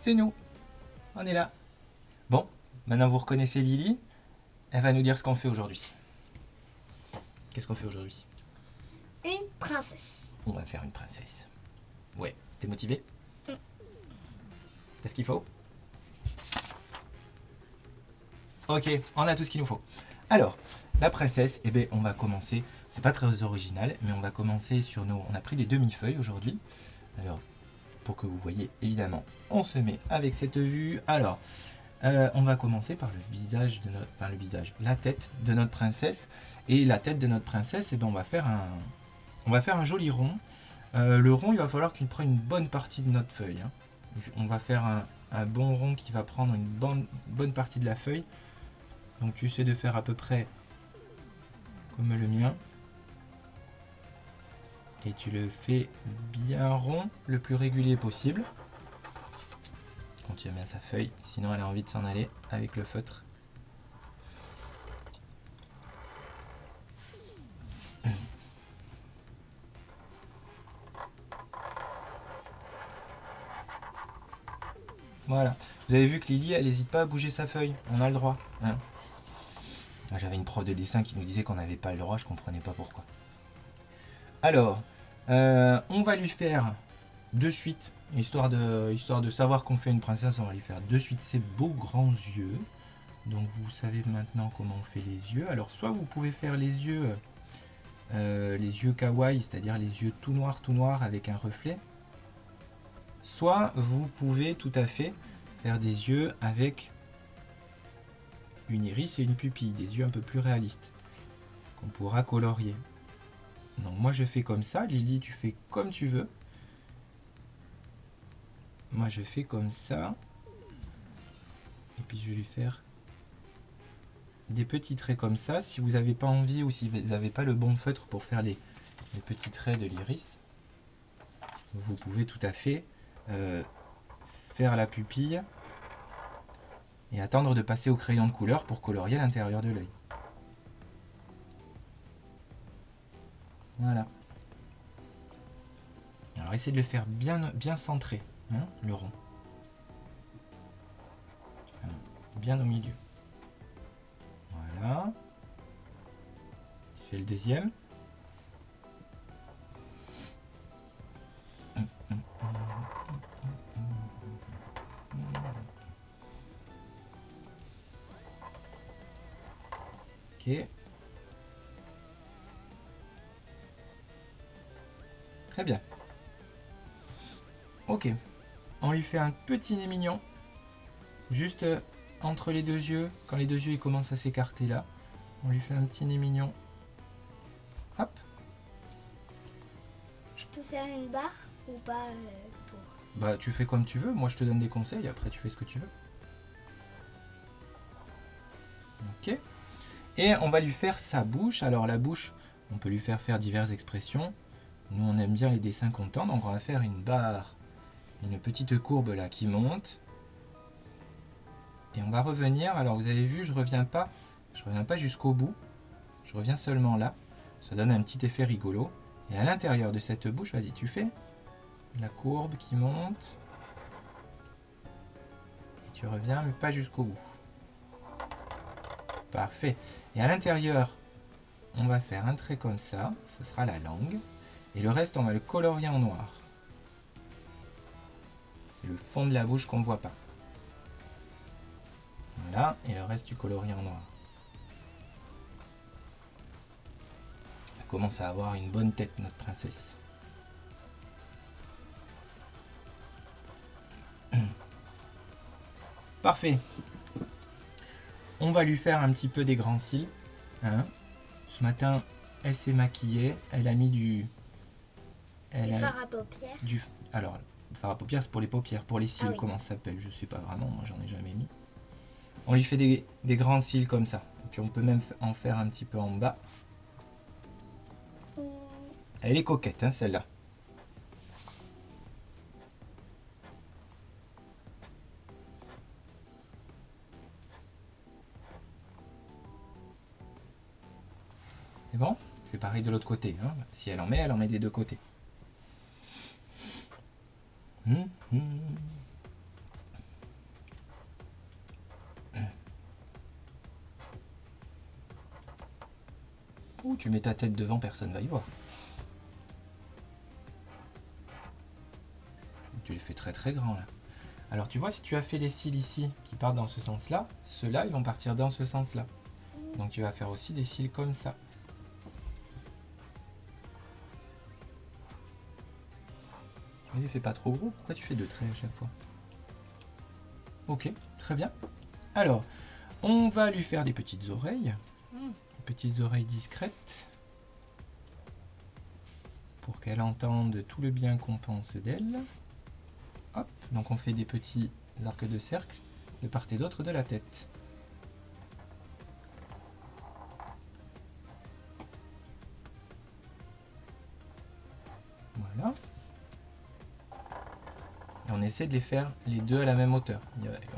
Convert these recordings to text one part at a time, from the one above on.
c'est nous. On est là. Bon, maintenant vous reconnaissez Lily. Elle va nous dire ce qu'on fait aujourd'hui. Qu'est-ce qu'on fait aujourd'hui? Une princesse. On va faire une princesse. Ouais, t'es motivé? Mm. C'est ce qu'il faut? Ok, on a tout ce qu'il nous faut. Alors, la princesse, eh bien, on va commencer. C'est pas très original, mais on va commencer sur nos. On a pris des demi-feuilles aujourd'hui. Alors, pour que vous voyez, évidemment, on se met avec cette vue. Alors, on va commencer par le visage de notre. Enfin, le visage, la tête de notre princesse. Et la tête de notre princesse, eh bien, on va faire un joli rond. Le rond, il va falloir qu'il prenne une bonne partie de notre feuille. Hein. On va faire un bon rond qui va prendre une bonne partie de la feuille. Donc tu essaies de faire à peu près comme le mien. Et tu le fais bien rond, le plus régulier possible. On tient bien sa feuille, sinon elle a envie de s'en aller avec le feutre. Voilà. Vous avez vu que Lily, elle n'hésite pas à bouger sa feuille. On a le droit. Hein. J'avais une prof de dessin qui nous disait qu'on n'avait pas le droit, je comprenais pas pourquoi. Alors, on va lui faire de suite, histoire de savoir qu'on fait une princesse, on va lui faire de suite ses beaux grands yeux. Donc vous savez maintenant comment on fait les yeux. Alors soit vous pouvez faire les yeux kawaii, c'est-à-dire les yeux tout noirs avec un reflet. Soit vous pouvez tout à fait faire des yeux avec une iris et une pupille, des yeux un peu plus réalistes, qu'on pourra colorier. Donc moi je fais comme ça, Lily tu fais comme tu veux. Moi je fais comme ça. Et puis je vais lui faire des petits traits comme ça. Si vous n'avez pas envie ou si vous n'avez pas le bon feutre pour faire les petits traits de l'iris, vous pouvez tout à fait faire la pupille et attendre de passer au crayon de couleur pour colorier l'intérieur de l'œil. Voilà. Alors essayez de le faire bien centré, hein, le rond. Bien au milieu. Voilà. Je fais le deuxième. Ok. Très bien. Ok. On lui fait un petit nez mignon. Juste entre les deux yeux. Quand les deux yeux ils commencent à s'écarter là. On lui fait un petit nez mignon. Hop. Je peux faire une barre ou pas pour... Bah tu fais comme tu veux. Moi je te donne des conseils. Après tu fais ce que tu veux. Ok. Et on va lui faire sa bouche. Alors la bouche, on peut lui faire diverses expressions. Nous on aime bien les dessins contents. Donc on va faire une barre. Une petite courbe là qui monte. Et on va revenir. Alors vous avez vu, je reviens pas jusqu'au bout. Je reviens seulement là. Ça donne un petit effet rigolo. Et à l'intérieur de cette bouche, vas-y, tu fais la courbe qui monte. Et tu reviens, mais pas jusqu'au bout. Parfait. Et à l'intérieur, on va faire un trait comme ça. Ce sera la langue. Et le reste, on va le colorier en noir. C'est le fond de la bouche qu'on ne voit pas. Voilà. Et le reste, tu colories en noir. Elle commence à avoir une bonne tête, notre princesse. Parfait. On va lui faire un petit peu des grands cils. Hein. Ce matin, elle s'est maquillée. Elle a mis du... Du fard à paupières. Alors, le fard à paupières, c'est pour les paupières. Pour les cils, Ah oui. comment ça s'appelle? Je sais pas vraiment. Moi, j'en ai jamais mis. On lui fait des grands cils comme ça. Et puis, on peut même en faire un petit peu en bas. Elle est coquette, hein, celle-là. C'est bon? Je fais pareil de l'autre côté. Hein. Si elle en met des deux côtés. Ou tu mets ta tête devant, personne va y voir. Tu les fais très très grands là. Alors tu vois, si tu as fait les cils ici qui partent dans ce sens-là, ceux-là ils vont partir dans ce sens-là. Donc tu vas faire aussi des cils comme ça. Tu les fais pas trop gros, pourquoi tu fais 2 traits à chaque fois? Ok, très bien. Alors, on va lui faire des petites oreilles. Des petites oreilles discrètes. Pour qu'elle entende tout le bien qu'on pense d'elle. Hop, donc on fait des petits arcs de cercle de part et d'autre de la tête. Voilà. Et on essaie de les faire les deux à la même hauteur.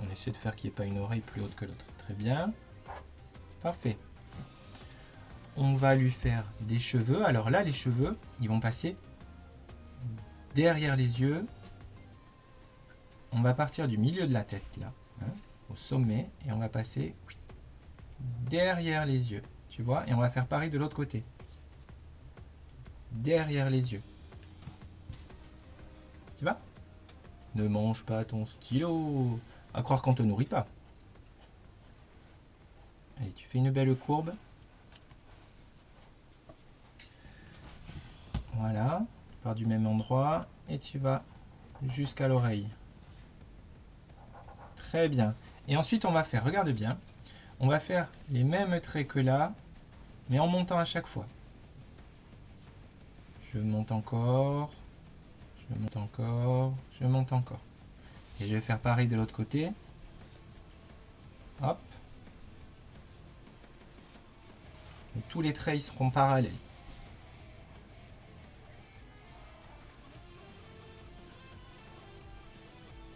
On essaie de faire qu'il n'y ait pas une oreille plus haute que l'autre. Très bien. Parfait. On va lui faire des cheveux. Alors là, les cheveux, ils vont passer derrière les yeux. On va partir du milieu de la tête, là, hein, au sommet, et on va passer derrière les yeux, tu vois, et on va faire pareil de l'autre côté. Derrière les yeux. Tu vois? Ne mange pas ton stylo. À croire qu'on te nourrit pas. Allez, tu fais une belle courbe. Voilà, tu pars du même endroit, et tu vas jusqu'à l'oreille. Très bien. Et ensuite, on va faire, regarde bien, on va faire les mêmes traits que là, mais en montant à chaque fois. Je monte encore, je monte encore, je monte encore. Et je vais faire pareil de l'autre côté. Hop. Et tous les traits ils seront parallèles.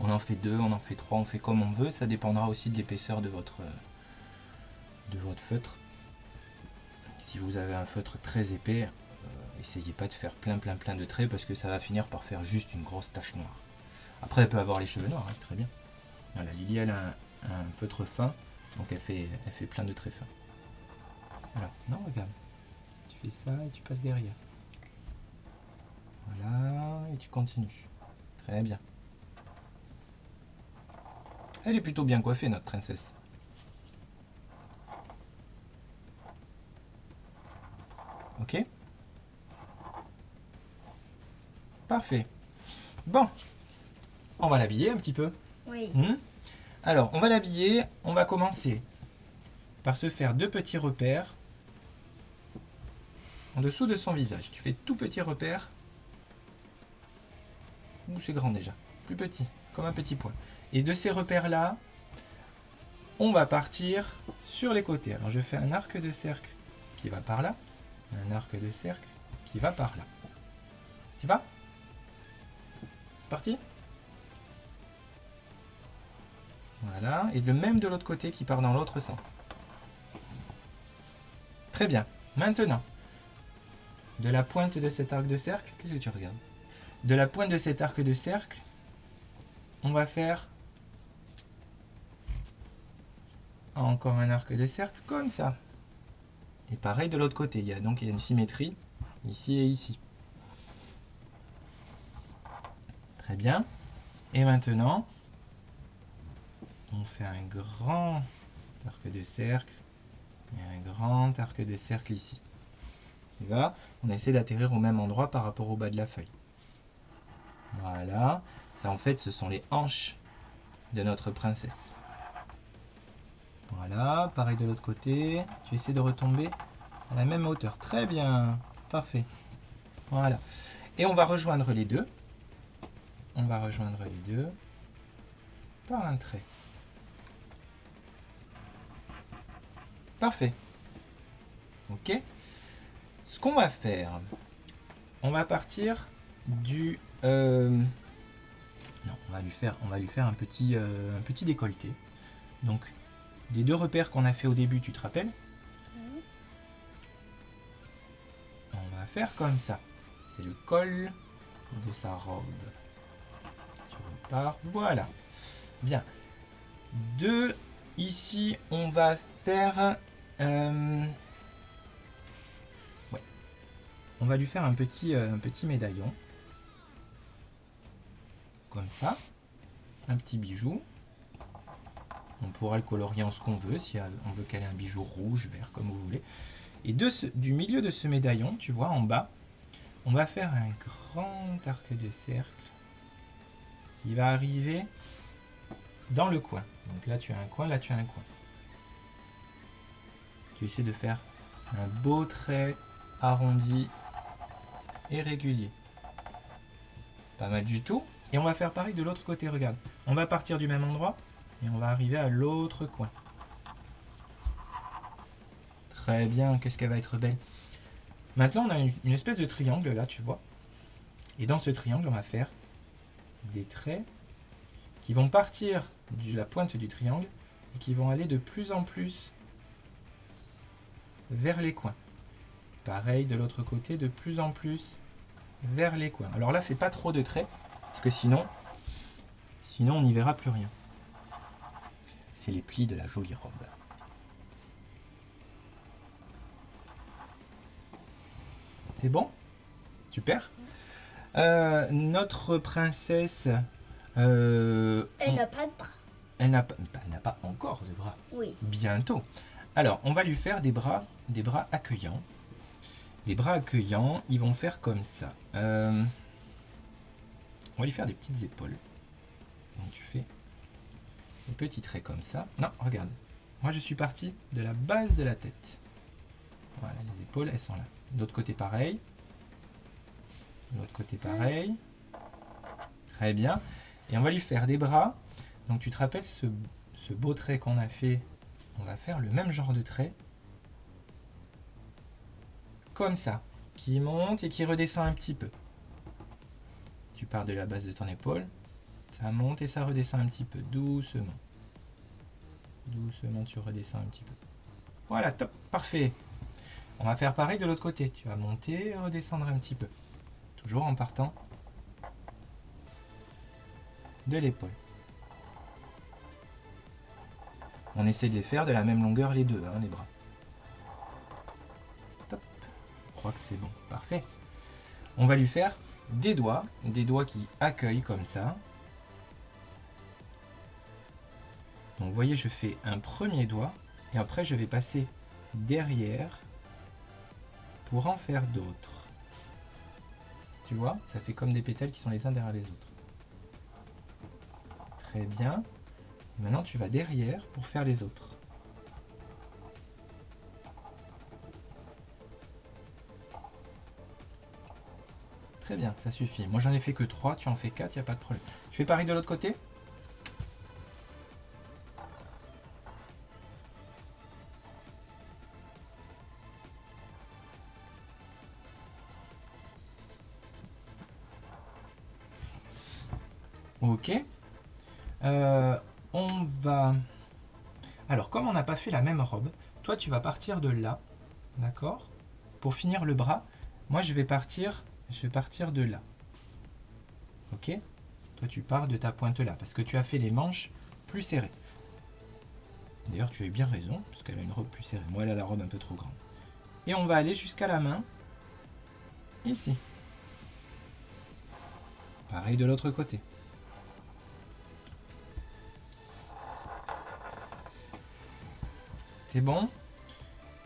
On en fait 2, on en fait 3, on fait comme on veut. Ça dépendra aussi de l'épaisseur de votre feutre. Si vous avez un feutre très épais, essayez pas de faire plein de traits parce que ça va finir par faire juste une grosse tache noire. Après, elle peut avoir les cheveux noirs, hein, très bien. Voilà, Lily, elle a un feutre fin, donc elle fait plein de traits fins. Voilà, non, regarde. Tu fais ça et tu passes derrière. Voilà, et tu continues. Très bien. Elle est plutôt bien coiffée, notre princesse. Ok? Parfait. Bon, on va l'habiller un petit peu. Oui. Alors, on va l'habiller. On va commencer par se faire 2 petits repères en dessous de son visage. Tu fais tout petit repère. Ouh, c'est grand déjà. Plus petit, comme un petit point. Et de ces repères-là, on va partir sur les côtés. Alors, je fais un arc de cercle qui va par là. Un arc de cercle qui va par là. Tu vas? C'est parti? Voilà. Et le même de l'autre côté qui part dans l'autre sens. Très bien. Maintenant, de la pointe de cet arc de cercle, qu'est-ce que tu regardes? De la pointe de cet arc de cercle, on va faire encore un arc de cercle comme ça. Et pareil de l'autre côté, il y a une symétrie ici et ici. Très bien. Et maintenant, on fait un grand arc de cercle et un grand arc de cercle ici. Tu vois, on essaie d'atterrir au même endroit par rapport au bas de la feuille. Voilà. Ça, en fait, ce sont les hanches de notre princesse. Voilà, pareil de l'autre côté. Tu essaies de retomber à la même hauteur. Très bien, parfait. Voilà. Et on va rejoindre les deux. On va rejoindre les deux par un trait. Parfait. Ok. Ce qu'on va faire, on va partir du... non, on va lui faire un petit décolleté. Donc, des 2 repères qu'on a fait au début, tu te rappelles? On va faire comme ça. C'est le col de sa robe. Tu repars, voilà. Bien. Ici, on va faire on va lui faire un petit médaillon. Comme ça. Un petit bijou. On pourra le colorier en ce qu'on veut, si on veut qu'elle ait un bijou rouge, vert, comme vous voulez. Et du milieu de ce médaillon, tu vois, en bas, on va faire un grand arc de cercle qui va arriver dans le coin. Donc là, tu as un coin, là, tu as un coin. Tu essaies de faire un beau trait arrondi et régulier. Pas mal du tout. Et on va faire pareil de l'autre côté, regarde. On va partir du même endroit et on va arriver à l'autre coin. Très bien, qu'est-ce qu'elle va être belle. Maintenant, on a une espèce de triangle là, tu vois. Et dans ce triangle, on va faire des traits qui vont partir de la pointe du triangle et qui vont aller de plus en plus vers les coins. Pareil de l'autre côté, de plus en plus vers les coins. Alors là, fais pas trop de traits, parce que sinon on n'y verra plus rien. C'est les plis de la jolie robe. C'est bon? Super. Notre princesse... Elle n'a pas de bras. Elle n'a pas encore de bras. Oui. Bientôt. Alors, on va lui faire des bras accueillants. Les bras accueillants, ils vont faire comme ça. On va lui faire des petites épaules. Donc tu fais des petits traits comme ça. Non, regarde. Moi, je suis parti de la base de la tête. Voilà, les épaules, elles sont là. De l'autre côté, pareil. De l'autre côté, pareil. Très bien. Et on va lui faire des bras. Donc tu te rappelles ce beau trait qu'on a fait. On va faire le même genre de trait. Comme ça. Qui monte et qui redescend un petit peu. Tu pars de la base de ton épaule. Ça monte et ça redescend un petit peu. Doucement. Doucement, tu redescends un petit peu. Voilà, top, parfait. On va faire pareil de l'autre côté. Tu vas monter et redescendre un petit peu. Toujours en partant de l'épaule. On essaie de les faire de la même longueur les deux, hein, les bras. Top. Je crois que c'est bon. Parfait. On va lui faire des doigts qui accueillent comme ça. Donc vous voyez, je fais un premier doigt et après je vais passer derrière pour en faire d'autres. Tu vois, ça fait comme des pétales qui sont les uns derrière les autres. Très bien. Maintenant, tu vas derrière pour faire les autres. Très bien, ça suffit. Moi, j'en ai fait que 3, tu en fais 4, il n'y a pas de problème. Tu fais pareil de l'autre côté ? Ok. On va... Alors, comme on n'a pas fait la même robe, toi, tu vas partir de là, d'accord ? Pour finir le bras, moi, je vais partir de là. Ok ? Toi, tu pars de ta pointe là, parce que tu as fait les manches plus serrées. D'ailleurs, tu as eu bien raison, parce qu'elle a une robe plus serrée. Moi, elle a la robe un peu trop grande. Et on va aller jusqu'à la main, ici. Pareil de l'autre côté. C'est bon.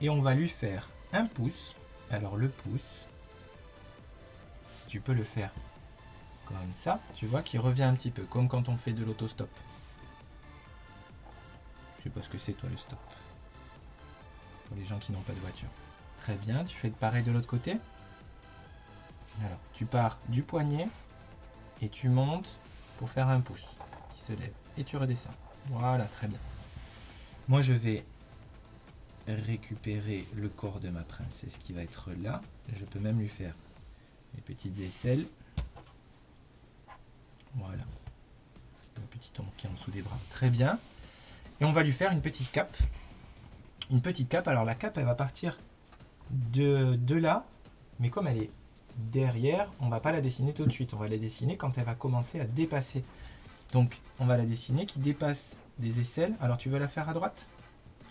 Et on va lui faire un pouce. Alors le pouce, si tu peux le faire comme ça, tu vois, qui revient un petit peu, comme quand on fait de l'autostop. Je sais pas ce que c'est toi le stop. Pour les gens qui n'ont pas de voiture. Très bien, tu fais pareil de l'autre côté. Alors, tu pars du poignet et tu montes pour faire un pouce qui se lève. Et tu redescends. Voilà, très bien. Moi, je vais récupérer le corps de ma princesse qui va être là. Je peux même lui faire les petites aisselles. Voilà. Le petit ongle qui est en dessous des bras. Très bien. Et on va lui faire une petite cape. Une petite cape. Alors la cape, elle va partir de là. Mais comme elle est derrière, on va pas la dessiner tout de suite. On va la dessiner quand elle va commencer à dépasser. Donc, on va la dessiner qui dépasse des aisselles. Alors, tu veux la faire à droite ?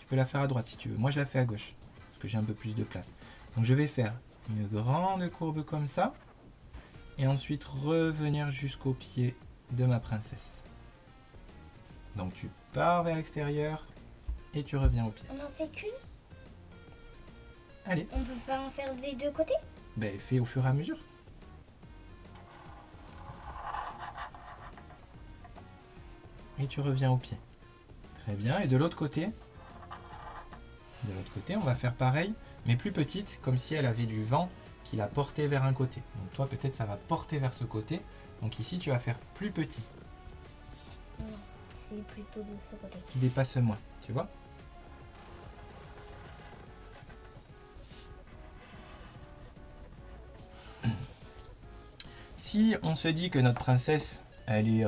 Tu peux la faire à droite si tu veux. Moi, je la fais à gauche. Parce que j'ai un peu plus de place. Donc, je vais faire une grande courbe comme ça. Et ensuite revenir jusqu'au pied de ma princesse. Donc tu pars vers l'extérieur et tu reviens au pied. On en fait qu'une? Allez. On peut pas en faire des deux côtés? Ben, fais au fur et à mesure. Et tu reviens au pied. Très bien. Et de l'autre côté, on va faire pareil, mais plus petite, comme si elle avait du vent qui la portait vers un côté. Donc toi, peut-être, ça va porter vers ce côté. Donc ici, tu vas faire plus petit, Non, c'est plutôt de ce côté. qui dépasse moins. Tu vois? Si on se dit que notre princesse, elle est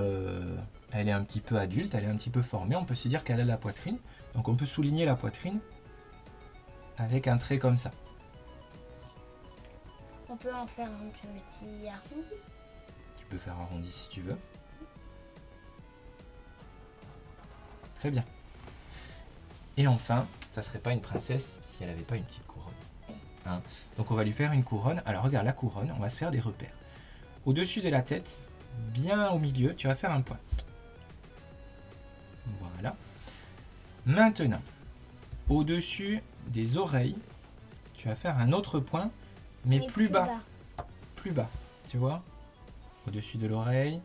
un petit peu adulte, elle est un petit peu formée, on peut se dire qu'elle a la poitrine. Donc on peut souligner la poitrine avec un trait comme ça. On peut en faire un petit arrondi. Tu peux faire arrondi si tu veux. Très bien. Et enfin, ça serait pas une princesse si elle n'avait pas une petite couronne. Hein? Donc on va lui faire une couronne. Alors regarde la couronne, on va se faire des repères. Au-dessus de la tête, bien au milieu, tu vas faire un point. Voilà. Maintenant, au-dessus des oreilles, tu vas faire un autre point, mais plus bas. Plus bas, tu vois? Au-dessus de l'oreille,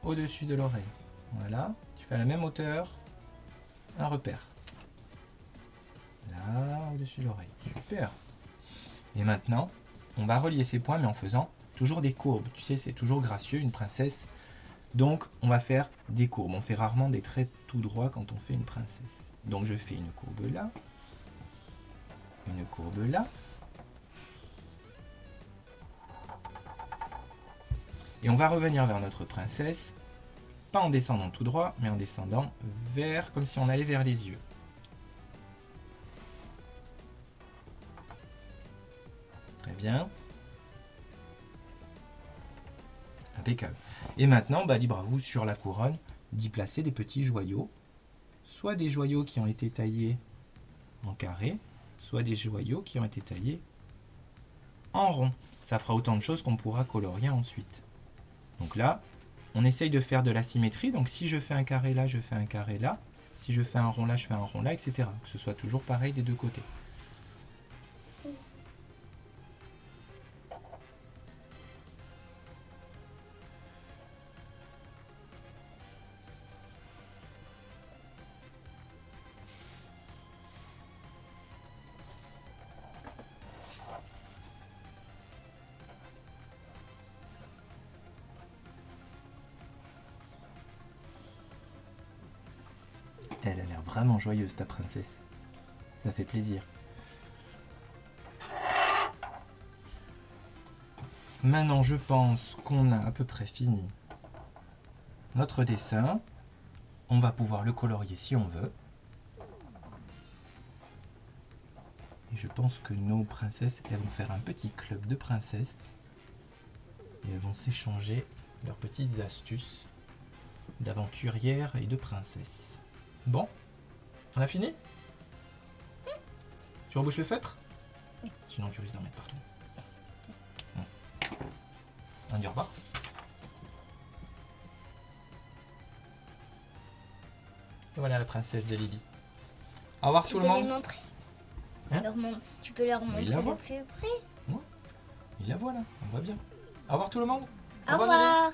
au-dessus de l'oreille. Voilà, tu fais à la même hauteur, un repère. Là, au-dessus de l'oreille. Super. Et maintenant, on va relier ces points, mais en faisant toujours des courbes. Tu sais, c'est toujours gracieux, une princesse. Donc, on va faire des courbes. On fait rarement des traits tout droits quand on fait une princesse. Donc, je fais une courbe là. Une courbe là. Et on va revenir vers notre princesse. Pas en descendant tout droit, mais en descendant vers, comme si on allait vers les yeux. Très bien. Impeccable. Et maintenant, libre à vous sur la couronne d'y placer des petits joyaux. Soit des joyaux qui ont été taillés en carré, soit des joyaux qui ont été taillés en rond. Ça fera autant de choses qu'on pourra colorier ensuite. Donc là, on essaye de faire de la symétrie. Donc si je fais un carré là, je fais un carré là. Si je fais un rond là, je fais un rond là, etc. Que ce soit toujours pareil des deux côtés. Elle a l'air vraiment joyeuse, ta princesse. Ça fait plaisir. Maintenant, je pense qu'on a à peu près fini notre dessin. On va pouvoir le colorier si on veut. Et je pense que nos princesses, elles vont faire un petit club de princesses. Et elles vont s'échanger leurs petites astuces d'aventurières et de princesses. Bon, on a fini? Tu rebouches le feutre? Oui. Sinon tu risques d'en mettre partout. On dit au revoir. Et voilà la princesse de Lily. Au revoir tout le monde. Tu peux les montrer? Hein? Tu peux leur montrer il la de voit. plus près? Il la voit là, on voit bien. Au revoir tout le monde. Au revoir.